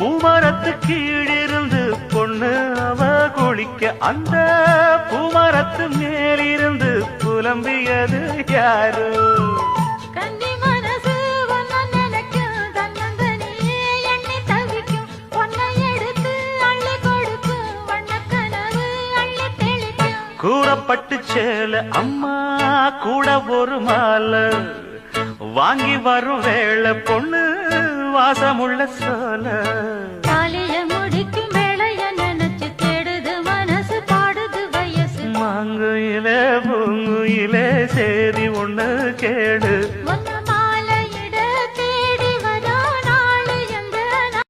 பூமரத்து கீழிருந்து பொண்ணு அவ குளிக்க அந்த பூமரத்து மேலிருந்து புலம்பியது யாரு? கன்னி மனசு ஒன்ன நினைக்கும், தன்னந்தனியே எண்ணி தவிக்கும், பொன்னை எடுத்து அள்ளி கொடுக்கும், வண்ணக்கனவு அள்ளி தெளிக்கும். கூறப்பட்டு சேல அம்மா கூட ஒரு மாலை வாங்கி வரும் வேளை பொண்ணு வாசமுள்ள சோல.